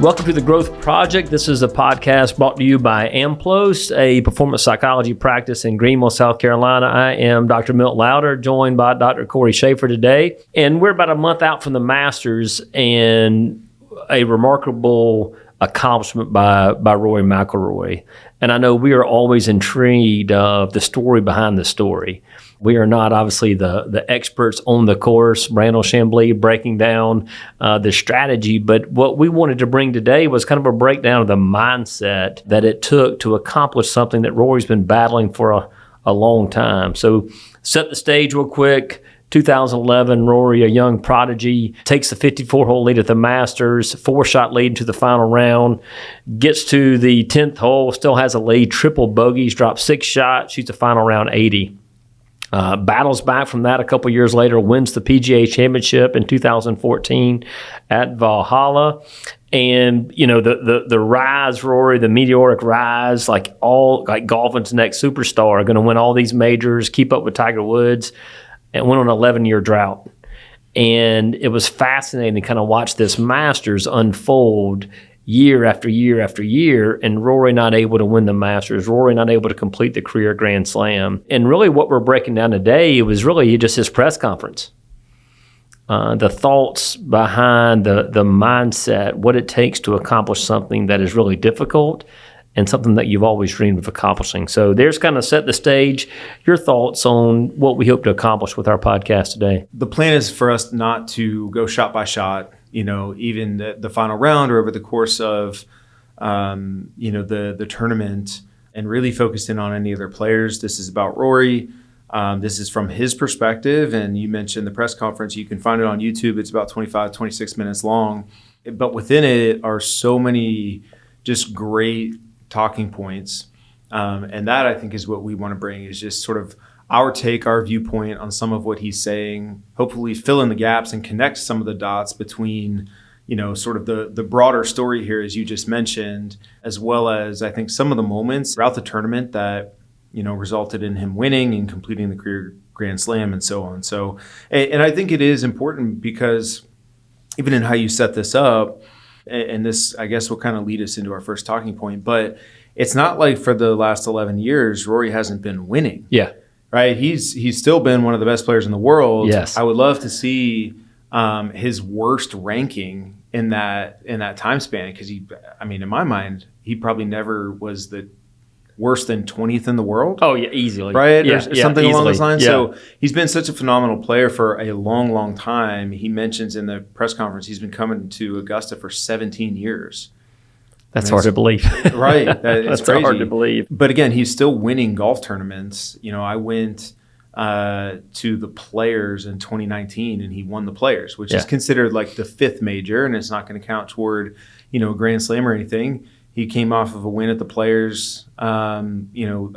Welcome to The Growth Project. This is a podcast brought to you by AMPLOS, a performance psychology practice in Greenville, South Carolina. I am Dr. Milt Lowder, joined by Dr. Cory Shaffer today. And we're about a month out from the Masters and a remarkable accomplishment by Rory McIlroy. And I know we are always intrigued of the story behind the story. We are not obviously the experts on the course, Brandon Chambly breaking down the strategy, but what we wanted to bring today was kind of a breakdown of the mindset that it took to accomplish something that Rory's been battling for a long time. So set the stage real quick. 2011, Rory, a young prodigy, takes the 54-hole lead at the Masters, 4-shot lead into the final round, gets to the 10th hole, still has a lead, triple bogeys, drops 6 shots, shoots a final round 80. Battles back from that a couple years later, wins the PGA Championship in 2014 at Valhalla. And, you know, the rise, Rory, the meteoric rise, like golfing's next superstar, going to win all these majors, keep up with Tiger Woods, and went on an 11-year drought. And it was fascinating to kind of watch this Masters unfold year after year after year, and Rory not able to win the Masters, Rory not able to complete the career Grand Slam. And really what we're breaking down today was really just his press conference. The thoughts behind the mindset, what it takes to accomplish something that is really difficult and something that you've always dreamed of accomplishing. So there's kind of set the stage. Your thoughts on what we hope to accomplish with our podcast today. The plan is for us not to go shot by shot, you know, even the final round or over the course of, the tournament, and really focus in on any other players. This is about Rory. This is from his perspective. And you mentioned the press conference. You can find it on YouTube. It's about 25, 26 minutes long. But within it are so many just great talking points. And that, I think, is what we want to bring, is just sort of our take, our viewpoint on some of what he's saying, hopefully fill in the gaps and connect some of the dots between, you know, sort of the broader story here, as you just mentioned, as well as I think some of the moments throughout the tournament that, you know, resulted in him winning and completing the career Grand Slam and so on. So, and I think it is important because even in how you set this up, and this, I guess, will kind of lead us into our first talking point, but it's not like for the last 11 years, Rory hasn't been winning. Yeah. Right? He's still been one of the best players in the world. Yes. I would love to see his worst ranking in that time span, because in my mind, he probably never was the worse than 20th in the world. Oh, yeah, easily. Right? Yeah, or something easily. along those lines. Yeah. So he's been such a phenomenal player for a long, long time. He mentions in the press conference he's been coming to Augusta for 17 years. That's hard to believe. Right. That's crazy. Hard to believe. But again, he's still winning golf tournaments. You know, I went to the Players in 2019 and he won the Players, which is considered like the 5th major, and it's not going to count toward, you know, a Grand Slam or anything. He came off of a win at the Players, a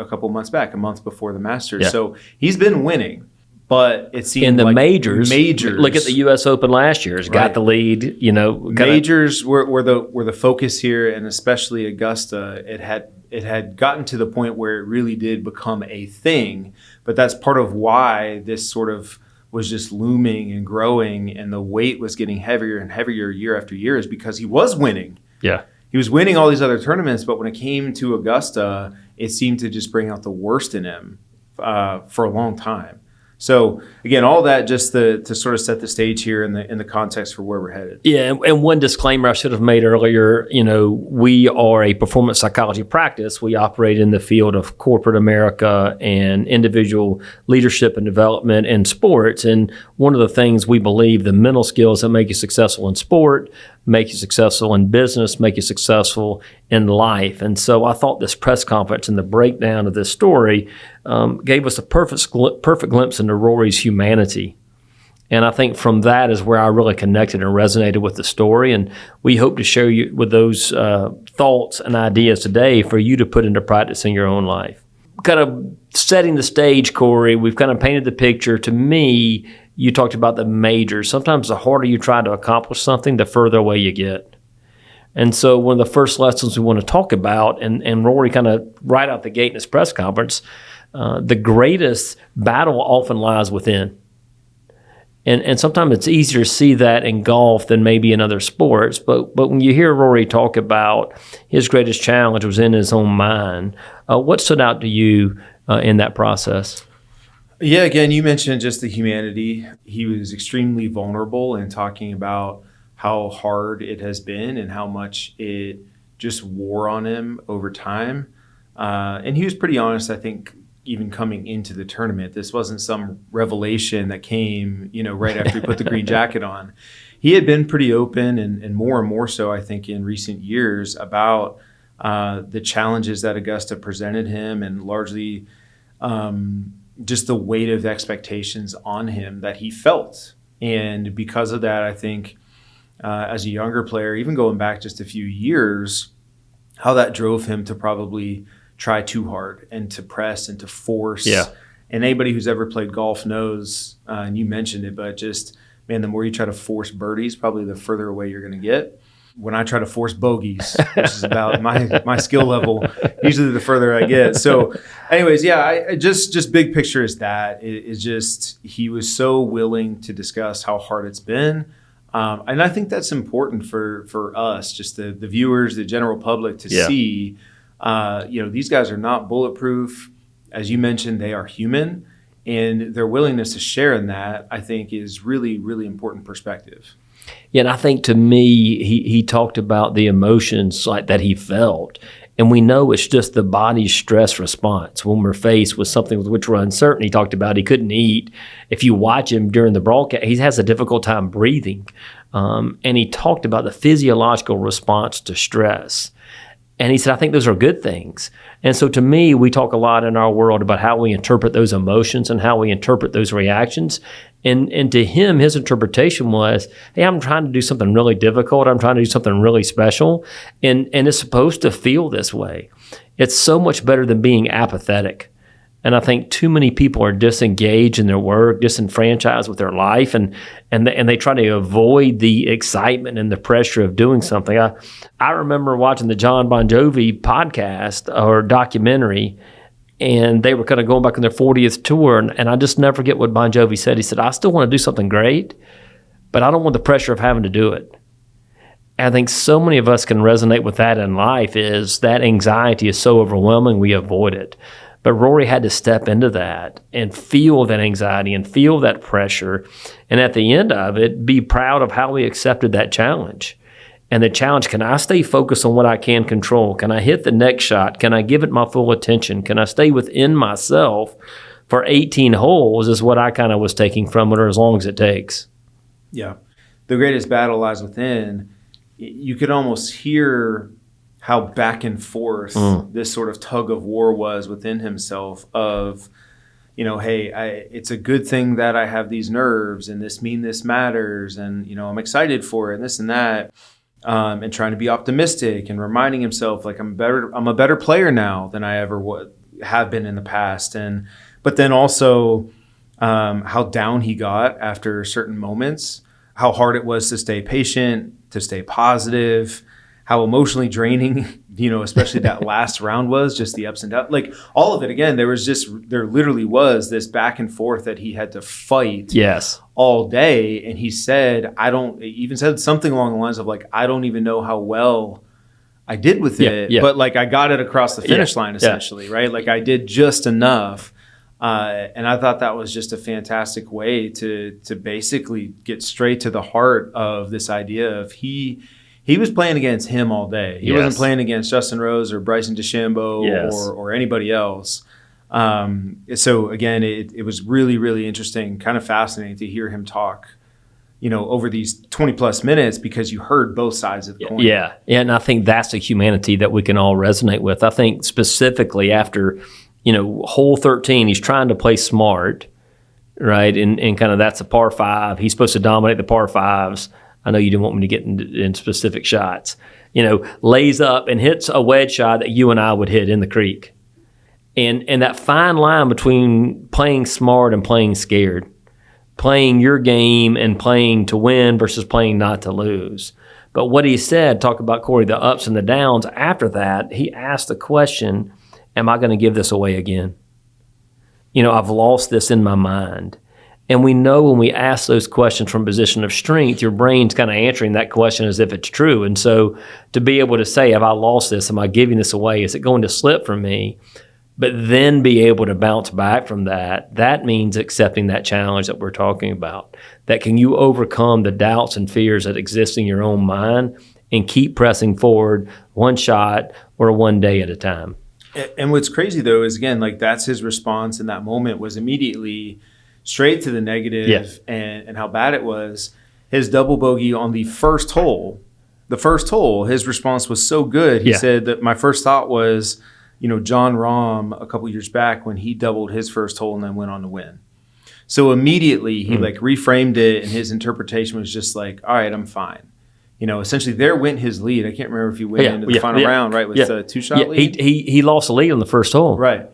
couple months back, a month before the Masters. Yeah. So he's been winning, but it seemed in the like majors. Look at the U.S. Open last year. It's got the lead. You know, majors were the focus here, and especially Augusta. It had gotten to the point where it really did become a thing. But that's part of why this sort of was just looming and growing, and the weight was getting heavier and heavier year after year, is because he was winning. Yeah. He was winning all these other tournaments, but when it came to Augusta, it seemed to just bring out the worst in him for a long time. So again, all that just to sort of set the stage here in the context for where we're headed. Yeah, and one disclaimer I should have made earlier, you know, we are a performance psychology practice. We operate in the field of corporate America and individual leadership and development in sports. And one of the things we believe, the mental skills that make you successful in sport, make you successful in business, make you successful in life. And so I thought this press conference and the breakdown of this story gave us a perfect glimpse into Rory's humanity. And I think from that is where I really connected and resonated with the story. And we hope to share you with those thoughts and ideas today for you to put into practice in your own life. Kind of setting the stage, Cory, we've kind of painted the picture. To me, you talked about the majors. Sometimes the harder you try to accomplish something, the further away you get. And so one of the first lessons we want to talk about, and Rory kind of right out the gate in his press conference, the greatest battle often lies within. And sometimes it's easier to see that in golf than maybe in other sports. But when you hear Rory talk about his greatest challenge was in his own mind, what stood out to you in that process? Yeah, again, you mentioned just the humanity. He was extremely vulnerable in talking about how hard it has been and how much it just wore on him over time. And he was pretty honest, I think, even coming into the tournament. This wasn't some revelation that came, right after he put the green jacket on. He had been pretty open and more so, I think, in recent years about the challenges that Augusta presented him and largely just the weight of expectations on him that he felt. And because of that, I think as a younger player, even going back just a few years, how that drove him to probably try too hard and to press and to force. Yeah. And anybody who's ever played golf knows, and you mentioned it, but just, man, the more you try to force birdies, probably the further away you're going to get. When I try to force bogeys, which is about my skill level, usually the further I get. So anyways, yeah, I just big picture is that. It's just he was so willing to discuss how hard it's been. And I think that's important for us, just the viewers, the general public to see. These guys are not bulletproof. As you mentioned, they are human, and their willingness to share in that, I think, is really, really important perspective. Yeah, and I think to me, he talked about the emotions like that he felt. And we know it's just the body's stress response when we're faced with something with which we're uncertain. He talked about he couldn't eat. If you watch him during the broadcast, he has a difficult time breathing. And he talked about the physiological response to stress. And he said, I think those are good things. And so to me, we talk a lot in our world about how we interpret those emotions and how we interpret those reactions. And to him, his interpretation was, hey, I'm trying to do something really difficult. I'm trying to do something really special. And it's supposed to feel this way. It's so much better than being apathetic. And I think too many people are disengaged in their work, disenfranchised with their life, and they try to avoid the excitement and the pressure of doing something. I remember watching the John Bon Jovi podcast or documentary, and they were kind of going back on their 40th tour, and I just never forget what Bon Jovi said. He said, I still want to do something great, but I don't want the pressure of having to do it. And I think so many of us can resonate with that in life, is that anxiety is so overwhelming, we avoid it. But Rory had to step into that and feel that anxiety and feel that pressure. And at the end of it, be proud of how he accepted that challenge. And the challenge, can I stay focused on what I can control? Can I hit the next shot? Can I give it my full attention? Can I stay within myself for 18 holes is what I kind of was taking from it, or as long as it takes. Yeah. The greatest battle lies within. You could almost hear how back and forth this sort of tug of war was within himself of, hey, it's a good thing that I have these nerves and this matters and, I'm excited for it and this and that, and trying to be optimistic and reminding himself like I'm a better player now than I ever have been in the past. But then also how down he got after certain moments, how hard it was to stay patient, to stay positive, how emotionally draining, especially that last round was, just the ups and downs, like all of it. Again, there literally was this back and forth that he had to fight all day. And he said, he even said something along the lines of like, I don't even know how well I did with it, but like I got it across the finish line essentially, right? Like I did just enough. And I thought that was just a fantastic way to basically get straight to the heart of this idea of he was playing against him all day. He wasn't playing against Justin Rose or Bryson DeChambeau or anybody else. So again, it was really, really interesting, kind of fascinating to hear him talk, over these 20 plus minutes, because you heard both sides of the coin. Yeah. And I think that's a humanity that we can all resonate with. I think specifically after, hole 13, he's trying to play smart, right? And kind of that's a par 5. He's supposed to dominate the par 5s. I know you didn't want me to get in specific shots. Lays up and hits a wedge shot that you and I would hit in the creek. And that fine line between playing smart and playing scared, playing your game and playing to win versus playing not to lose. But what he said, talk about, Cory, the ups and the downs, after that, he asked the question, am I going to give this away again? I've lost this in my mind. And we know when we ask those questions from a position of strength, your brain's kind of answering that question as if it's true. And so to be able to say, have I lost this? Am I giving this away? Is it going to slip from me? But then be able to bounce back from that, that means accepting that challenge that we're talking about. That can you overcome the doubts and fears that exist in your own mind and keep pressing forward one shot or one day at a time. And what's crazy, though, is, again, like that's his response in that moment was immediately straight to the negative and how bad it was. His double bogey on the first hole, his response was so good. He said that my first thought was, John Rahm a couple years back when he doubled his first hole and then went on to win. So immediately he reframed it, and his interpretation was just like, all right, I'm fine. Essentially there went his lead. I can't remember if he went into the final round, right, with a two-shot lead. He lost the lead on the first hole. Right.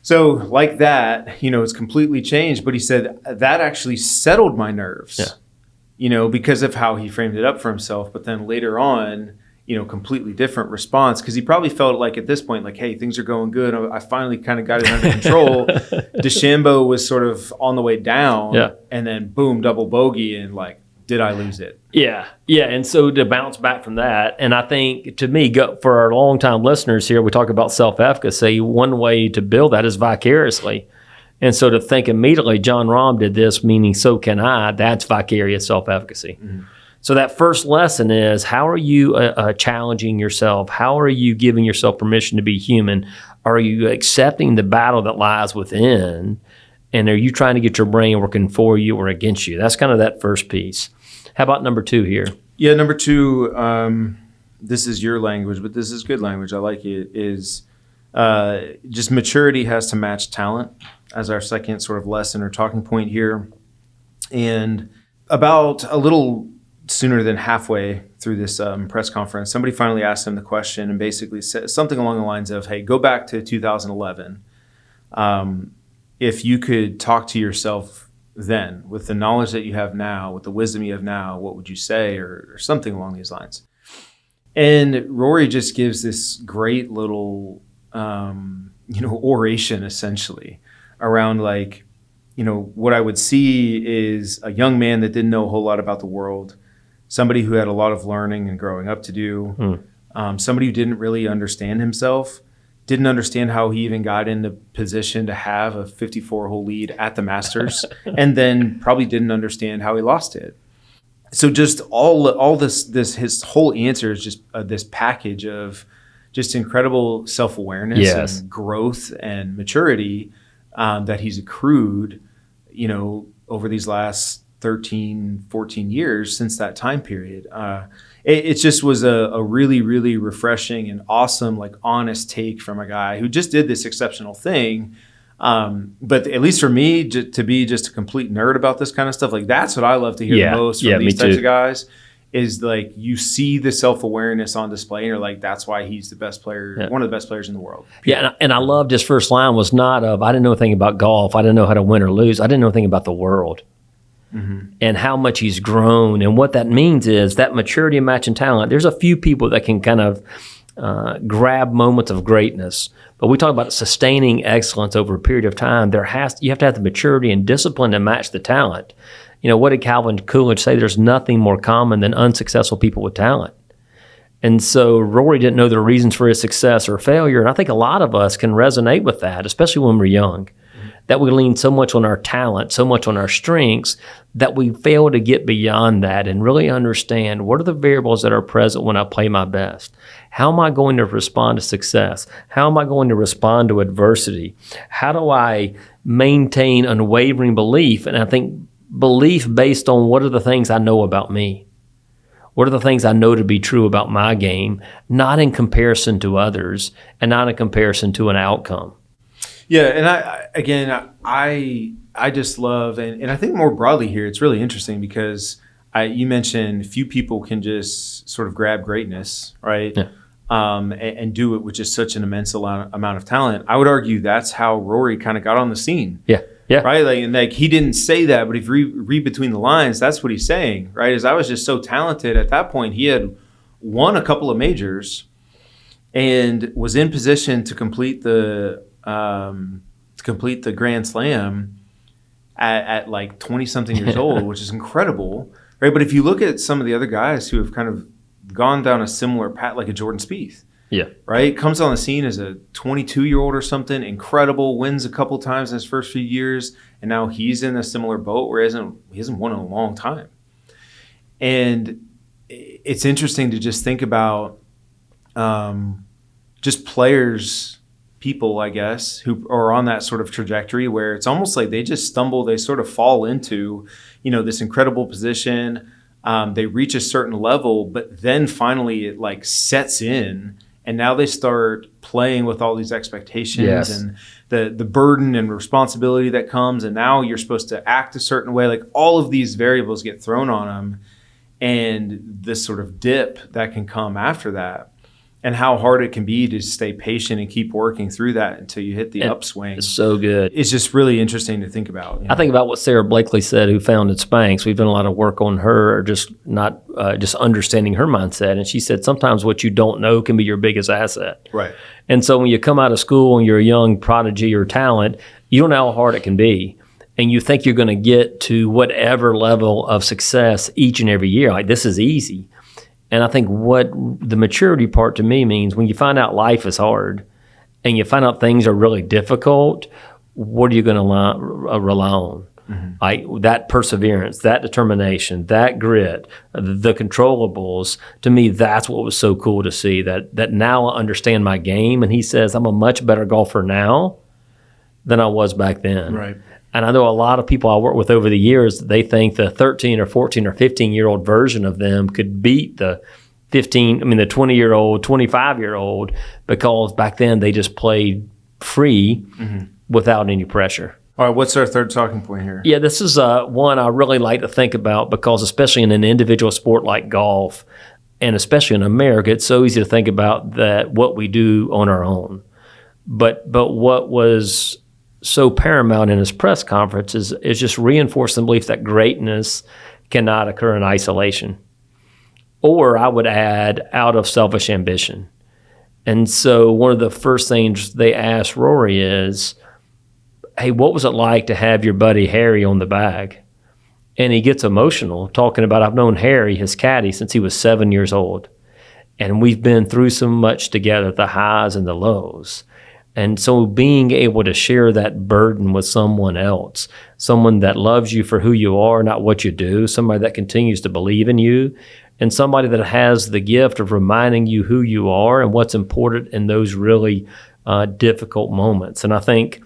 So like that, it's completely changed. But he said that actually settled my nerves, because of how he framed it up for himself. But then later on, completely different response, because he probably felt like at this point, like, hey, things are going good. I finally kind of got it under control. DeChambeau was sort of on the way down, and then boom, double bogey, and like, did I lose it? Yeah. And so to bounce back from that, and I think to me, for our longtime listeners here, we talk about self-efficacy. One way to build that is vicariously. And so to think immediately, John Rahm did this, meaning so can I, that's vicarious self-efficacy. Mm-hmm. So that first lesson is, how are you challenging yourself? How are you giving yourself permission to be human? Are you accepting the battle that lies within? And are you trying to get your brain working for you or against you? That's kind of that first piece. How about number 2 here? Yeah, number 2, this is your language, but this is good language. I like it, is just maturity has to match talent as our second sort of lesson or talking point here. And about a little sooner than halfway through this press conference, somebody finally asked him the question and basically said something along the lines of, hey, go back to 2011. If you could talk to yourself then, with the knowledge that you have now, with the wisdom you have now, what would you say, or something along these lines? And Rory just gives this great little, oration essentially around like, what I would see is a young man that didn't know a whole lot about the world, somebody who had a lot of learning and growing up to do, somebody who didn't really understand himself, didn't understand how he even got in the position to have a 54-hole lead at the Masters, and then probably didn't understand how he lost it. So just all this his whole answer is just this package of just incredible self-awareness and growth and maturity that he's accrued, over these last 13, 14 years since that time period. It just was a really, really refreshing and awesome, like honest take from a guy who just did this exceptional thing. But at least for me, to be just a complete nerd about this kind of stuff, like that's what I love to hear the most from these types of guys, is like you see the self-awareness on display and you're like, that's why he's the best player, one of the best players in the world. Yeah, and I loved his first line was not of, I didn't know anything about golf. I didn't know how to win or lose. I didn't know anything about the world. Mm-hmm. And how much he's grown. And what that means is that maturity and matching talent. There's a few people that can kind of grab moments of greatness. But we talk about sustaining excellence over a period of time. You have to have the maturity and discipline to match the talent. What did Calvin Coolidge say? There's nothing more common than unsuccessful people with talent. And so Rory didn't know the reasons for his success or failure. And I think a lot of us can resonate with that, especially when we're young. That we lean so much on our talent, so much on our strengths, that we fail to get beyond that and really understand what are the variables that are present when I play my best. How am I going to respond to success? How am I going to respond to adversity? How do I maintain unwavering belief? And I think belief based on what are the things I know about me? What are the things I know to be true about my game, not in comparison to others and not in comparison to an outcome. Yeah, and I just love, and I think more broadly here, it's really interesting because you mentioned few people can just sort of grab greatness, right? Yeah. And do it with just such an immense amount of talent. I would argue that's how Rory kind of got on the scene. Yeah. Yeah. Right. Like he didn't say that, but if you read between the lines, that's what he's saying, right? Is I was just so talented at that point. He had won a couple of majors and was in position to complete the Grand Slam at like 20-something years old, which is incredible, right? But if you look at some of the other guys who have kind of gone down a similar path, like a Jordan Spieth, right? Comes on the scene as a 22-year-old or something, incredible, wins a couple times in his first few years, and now he's in a similar boat where he hasn't won in a long time. And it's interesting to just think about just people, I guess, who are on that sort of trajectory where it's almost like they just stumble, they sort of fall into, this incredible position. They reach a certain level, but then finally it like sets in, and now they start playing with all these expectations and the burden and responsibility that comes, and now you're supposed to act a certain way. Like all of these variables get thrown on them, and this sort of dip that can come after that, and how hard it can be to stay patient and keep working through that until you hit the upswing. It's so good. It's just really interesting to think about. I think about what Sarah Blakely said, who founded Spanx. We've done a lot of work on her, just not just understanding her mindset. And she said sometimes what you don't know can be your biggest asset. Right. And so when you come out of school and you're a young prodigy or talent, you don't know how hard it can be. And you think you're going to get to whatever level of success each and every year. Like, this is easy. And I think what the maturity part to me means, when you find out life is hard and you find out things are really difficult, what are you going to rely on? Mm-hmm. Like that perseverance, that determination, that grit, the controllables. To me, that's what was so cool to see, that now I understand my game. And he says, I'm a much better golfer now than I was back then. Right. And I know a lot of people I work with over the years, they think the 13 or 14 or 15-year-old version of them could beat the 20-year-old, 25-year-old, because back then they just played free without any pressure. All right, what's our third talking point here? Yeah, this is one I really like to think about, because especially in an individual sport like golf, and especially in America, it's so easy to think about that what we do on our own. But what was so paramount in his press conference is just reinforcing the belief that greatness cannot occur in isolation, or I would add, out of selfish ambition. And so one of the first things they asked Rory is, hey, what was it like to have your buddy Harry on the bag? And he gets emotional talking about, I've known Harry, his caddy, since he was 7 years old. And we've been through so much together, the highs and the lows. And so being able to share that burden with someone else, someone that loves you for who you are, not what you do, somebody that continues to believe in you, and somebody that has the gift of reminding you who you are and what's important in those really difficult moments. And I think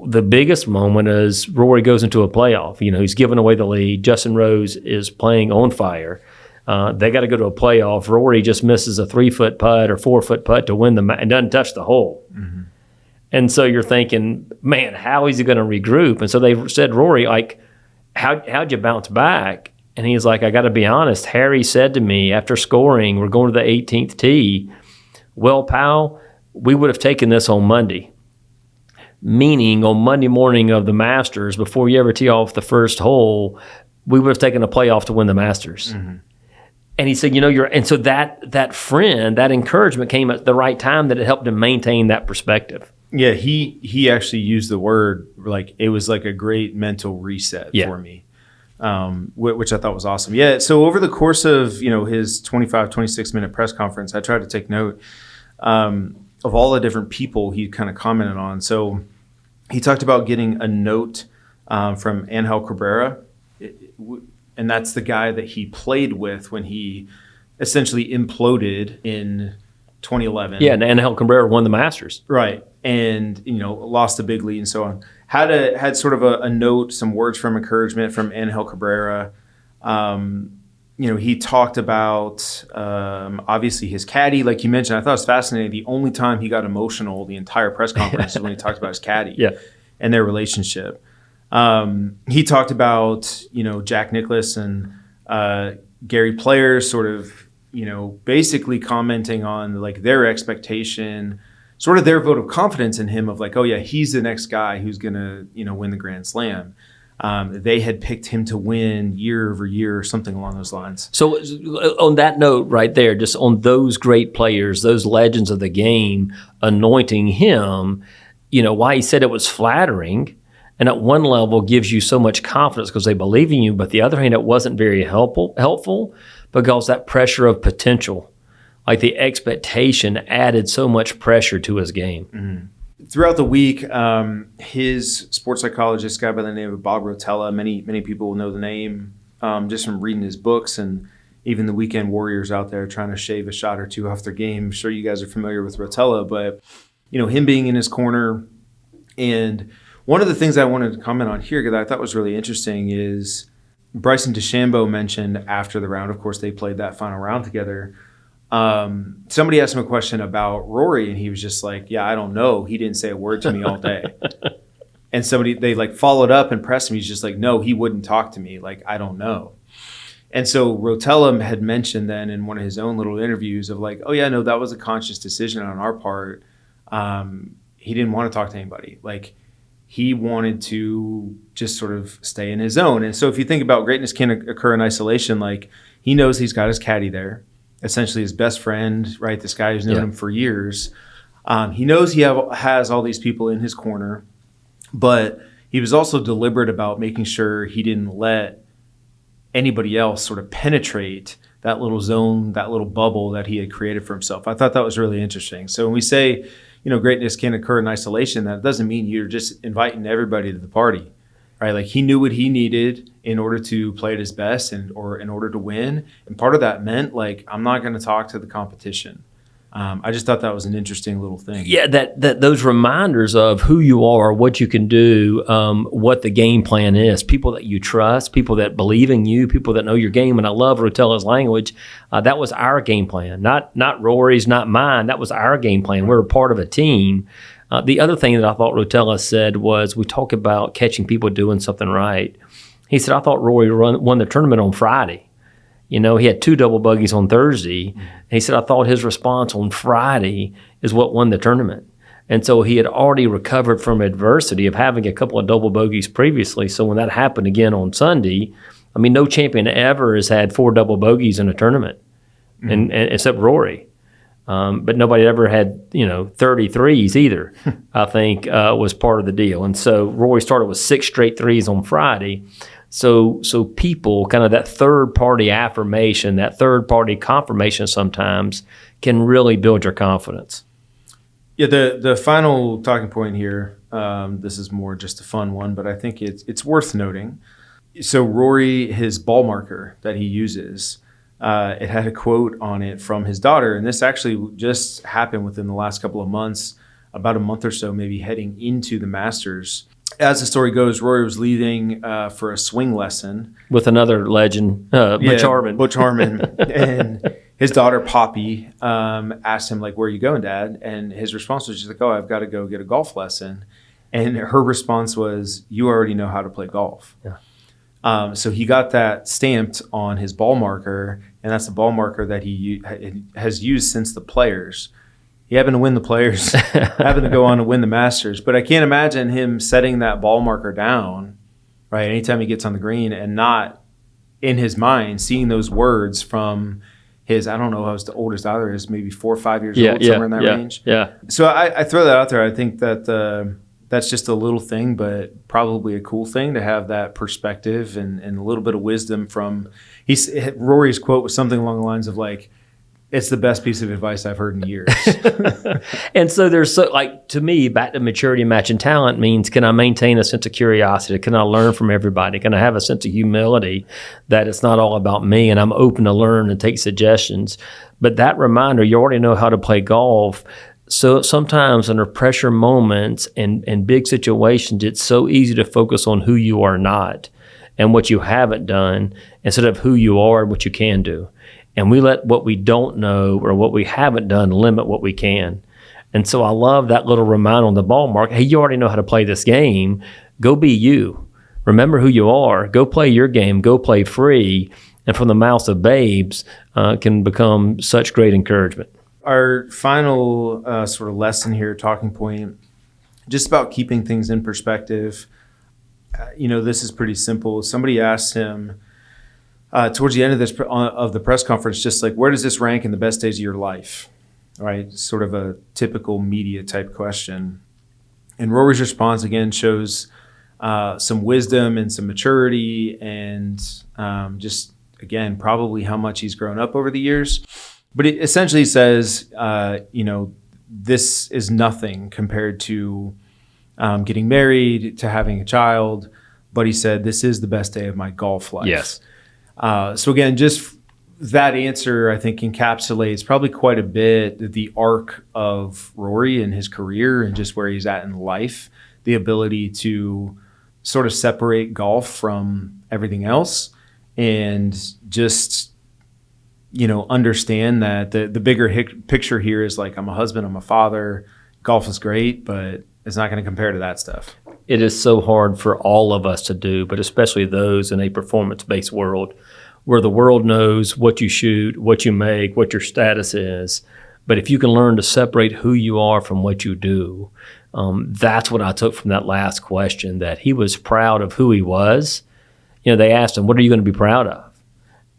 the biggest moment is Rory goes into a playoff. He's giving away the lead. Justin Rose is playing on fire. They got to go to a playoff. Rory just misses a 3-foot putt or 4-foot putt to win and doesn't touch the hole. Mm-hmm. And so you're thinking, man, how is he going to regroup? And so they said, Rory, like, how'd you bounce back? And he's like, I got to be honest. Harry said to me after scoring, we're going to the 18th tee. Well, pal, we would have taken this on Monday. Meaning on Monday morning of the Masters, before you ever tee off the first hole, we would have taken a playoff to win the Masters. Mm-hmm. And he said, and so that friend, that encouragement came at the right time, that it helped him maintain that perspective. Yeah, he actually used the word, like, it was like a great mental reset for me, which I thought was awesome. Yeah, so over the course of, his 26-minute press conference, I tried to take note of all the different people he kind of commented on. So he talked about getting a note from Angel Cabrera, and that's the guy that he played with when he essentially imploded in 2011. Yeah, and Angel Cabrera won the Masters. Right, and lost a big lead and so on. Had sort of a note, some words from encouragement from Angel Cabrera. He talked about obviously his caddy, like you mentioned. I thought it was fascinating. The only time he got emotional the entire press conference is when he talked about his caddy and their relationship. He talked about, Jack Nicklaus and Gary Players sort of, basically commenting on like their expectation, sort of their vote of confidence in him of like, oh yeah, he's the next guy who's going to, win the Grand Slam. They had picked him to win year over year or something along those lines. So on that note right there, just on those great players, those legends of the game, anointing him, why he said it was flattering And at one level gives you so much confidence because they believe in you, but the other hand, it wasn't very helpful because that pressure of potential, like the expectation, added so much pressure to his game. Mm-hmm. Throughout the week, his sports psychologist, guy by the name of Bob Rotella, many people will know the name just from reading his books, and even the weekend warriors out there trying to shave a shot or two off their game. I'm sure you guys are familiar with Rotella, but him being in his corner. And one of the things I wanted to comment on here that I thought was really interesting is Bryson DeChambeau mentioned after the round, of course, they played that final round together. Somebody asked him a question about Rory, and he was just like, yeah, I don't know. He didn't say a word to me all day. And they like followed up and pressed him. He's just like, no, he wouldn't talk to me. Like, I don't know. And so Rotella had mentioned then in one of his own little interviews of like, oh yeah, no, that was a conscious decision on our part. He didn't want to talk to anybody. Like, he wanted to just sort of stay in his zone. And so if you think about greatness can occur in isolation, like he knows he's got his caddy there, essentially his best friend, right? This guy who's known him for years. He knows he has all these people in his corner, but he was also deliberate about making sure he didn't let anybody else sort of penetrate that little zone, that little bubble that he had created for himself. I thought that was really interesting. So when we say, greatness can occur in isolation, that doesn't mean you're just inviting everybody to the party, right? Like he knew what he needed in order to play at his best or in order to win. And part of that meant like, I'm not going to talk to the competition. I just thought that was an interesting little thing. Yeah, that those reminders of who you are, what you can do, what the game plan is, people that you trust, people that believe in you, people that know your game. And I love Rotella's language. That was our game plan, not Rory's, not mine. That was our game plan. We were part of a team. The other thing that I thought Rotella said was, we talk about catching people doing something right. He said, I thought Rory won the tournament on Friday. He had 2 double bogeys on Thursday. And he said, I thought his response on Friday is what won the tournament. And so he had already recovered from adversity of having a couple of double bogeys previously. So when that happened again on Sunday, no champion ever has had 4 double bogeys in a tournament, and except Rory. But nobody ever had, 33s either, I think was part of the deal. And so Rory started with 6 straight threes on Friday. So people, kind of that third-party affirmation, that third-party confirmation sometimes can really build your confidence. Yeah, the final talking point here, this is more just a fun one, but I think it's worth noting. So Rory, his ball marker that he uses, it had a quote on it from his daughter, and this actually just happened within the last couple of months, about a month or so, maybe heading into the Masters. As the story goes, Rory was leaving for a swing lesson with another legend, Butch Harmon. Butch Harmon, and his daughter Poppy asked him like, "Where are you going, Dad?" And his response was just like, "Oh, I've got to go get a golf lesson." And her response was, "You already know how to play golf." Yeah. So he got that stamped on his ball marker, and that's the ball marker that he has used since the Players. He happened to win the Players, happened to go on to win the Masters. But I can't imagine him setting that ball marker down, right, anytime he gets on the green and not, in his mind, seeing those words from his, I don't know how the oldest either is, maybe 4 or 5 years old, somewhere in that range. Yeah. So I throw that out there. I think that that's just a little thing, but probably a cool thing to have that perspective and a little bit of wisdom from – Rory's quote was something along the lines of like, it's the best piece of advice I've heard in years. And so to me, back to maturity and matching talent means, can I maintain a sense of curiosity? Can I learn from everybody? Can I have a sense of humility that it's not all about me and I'm open to learn and take suggestions? But that reminder, you already know how to play golf. So sometimes under pressure moments and big situations, it's so easy to focus on who you are not and what you haven't done instead of who you are and what you can do. And we let what we don't know or what we haven't done limit what we can. And so I love that little reminder on the ball mark. Hey, you already know how to play this game. Go be you. Remember who you are. Go play your game. Go play free. And from the mouths of babes can become such great encouragement. Our final sort of lesson here, talking point, just about keeping things in perspective. This is pretty simple. Somebody asked him, towards the end of the press conference, just like, where does this rank in the best days of your life? Right? Sort of a typical media type question. And Rory's response again shows some wisdom and some maturity, and just, again, probably how much he's grown up over the years. But it essentially says, this is nothing compared to getting married, to having a child. But he said, this is the best day of my golf life. Yes. So again, just that answer, I think, encapsulates probably quite a bit the arc of Rory and his career and just where he's at in life, the ability to sort of separate golf from everything else and just, understand that the bigger picture here is like, I'm a husband, I'm a father, golf is great, but it's not going to compare to that stuff. It is so hard for all of us to do, but especially those in a performance-based world where the world knows what you shoot, what you make, what your status is. But if you can learn to separate who you are from what you do, that's what I took from that last question, that he was proud of who he was. They asked him, what are you going to be proud of?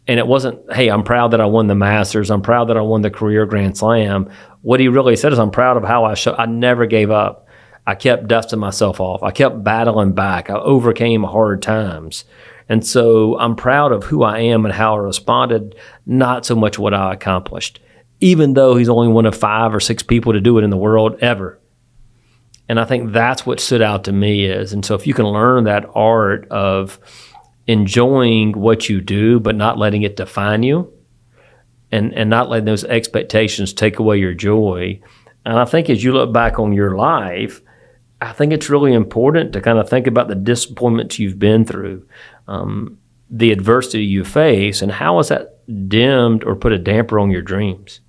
And it wasn't, hey, I'm proud that I won the Masters. I'm proud that I won the career Grand Slam. What he really said is, I'm proud of how I never gave up. I kept dusting myself off. I kept battling back. I overcame hard times. And so I'm proud of who I am and how I responded, not so much what I accomplished, even though he's only one of 5 or 6 people to do it in the world ever. And I think that's what stood out to me is, and so if you can learn that art of enjoying what you do, but not letting it define you and not letting those expectations take away your joy. And I think as you look back on your life, I think it's really important to kind of think about the disappointments you've been through, the adversity you face, and how has that dimmed or put a damper on your dreams?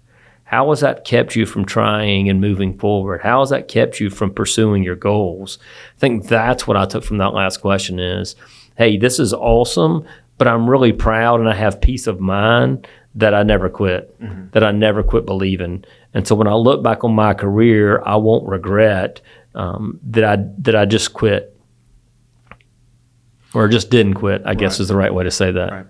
How has that kept you from trying and moving forward? How has that kept you from pursuing your goals? I think that's what I took from that last question is, hey, this is awesome, but I'm really proud and I have peace of mind that I never quit, that I never quit believing. And so when I look back on my career, I won't regret that I just quit or just didn't quit, I guess is the right way to say that. Right.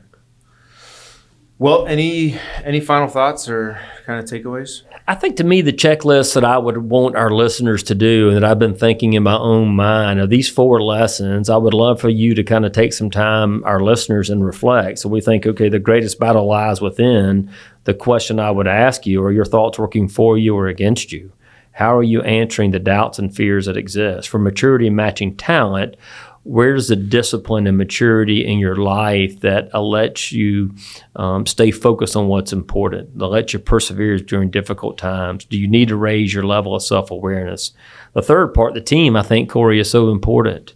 Well, any final thoughts or kind of takeaways? I think to me, the checklist that I would want our listeners to do and that I've been thinking in my own mind are these 4 lessons. I would love for you to kind of take some time, our listeners, and reflect. So we think, okay, the greatest battle lies within. The question I would ask you, are your thoughts working for you or against you? How are you answering the doubts and fears that exist? For maturity and matching talent, where's the discipline and maturity in your life that lets you stay focused on what's important, that lets you persevere during difficult times? Do you need to raise your level of self-awareness? The third part, the team, I think, Cory, is so important,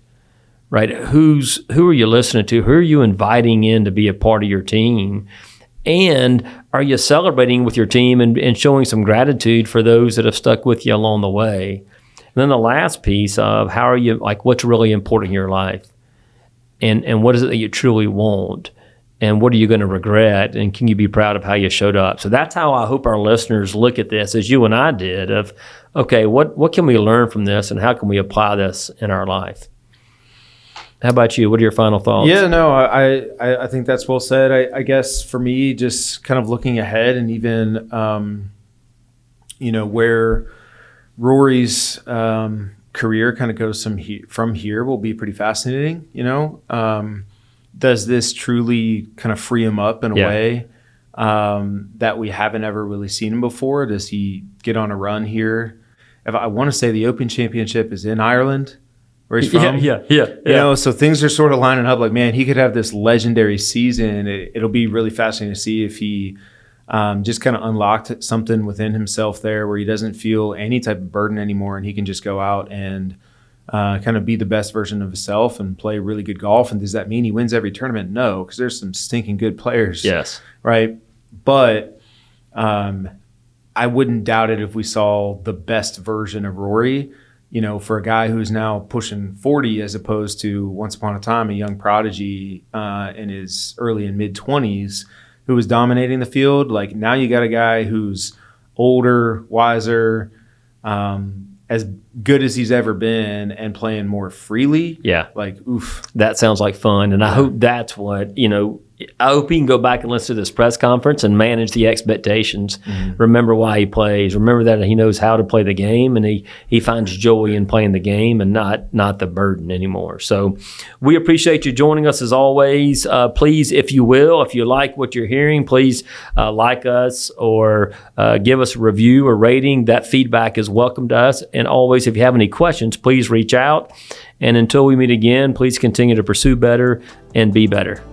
right? Who are you listening to? Who are you inviting in to be a part of your team? And are you celebrating with your team and showing some gratitude for those that have stuck with you along the way? And then the last piece of how are you, like, what's really important in your life? And what is it that you truly want? And what are you going to regret? And can you be proud of how you showed up? So that's how I hope our listeners look at this, as you and I did, of, okay, what can we learn from this and how can we apply this in our life? How about you? What are your final thoughts? Yeah, no, I think that's well said. I guess for me, just kind of looking ahead and even, where Rory's career kind of goes from here will be pretty fascinating. Does this truly kind of free him up in a way that we haven't ever really seen him before? Does he get on a run here? If I want to say the Open Championship is in Ireland, where he's from. Yeah. So things are sort of lining up. Like, man, he could have this legendary season. It'll be really fascinating to see if he just kind of unlocked something within himself there where he doesn't feel any type of burden anymore, and he can just go out and kind of be the best version of himself and play really good golf. And does that mean he wins every tournament? No, because there's some stinking good players. Yes. Right? But I wouldn't doubt it if we saw the best version of Rory, for a guy who's now pushing 40 as opposed to once upon a time a young prodigy in his early and mid-20s who was dominating the field. Like, now you got a guy who's older, wiser, as good as he's ever been and playing more freely. Yeah. Like, oof. That sounds like fun. And I hope that's what, I hope he can go back and listen to this press conference and manage the expectations. Remember why he plays. Remember that he knows how to play the game, and he finds joy in playing the game and not the burden anymore. So we appreciate you joining us as always. Please, if you like what you're hearing, please like us or give us a review or rating. That feedback is welcome to us. And always, if you have any questions, please reach out. And until we meet again, please continue to pursue better and be better.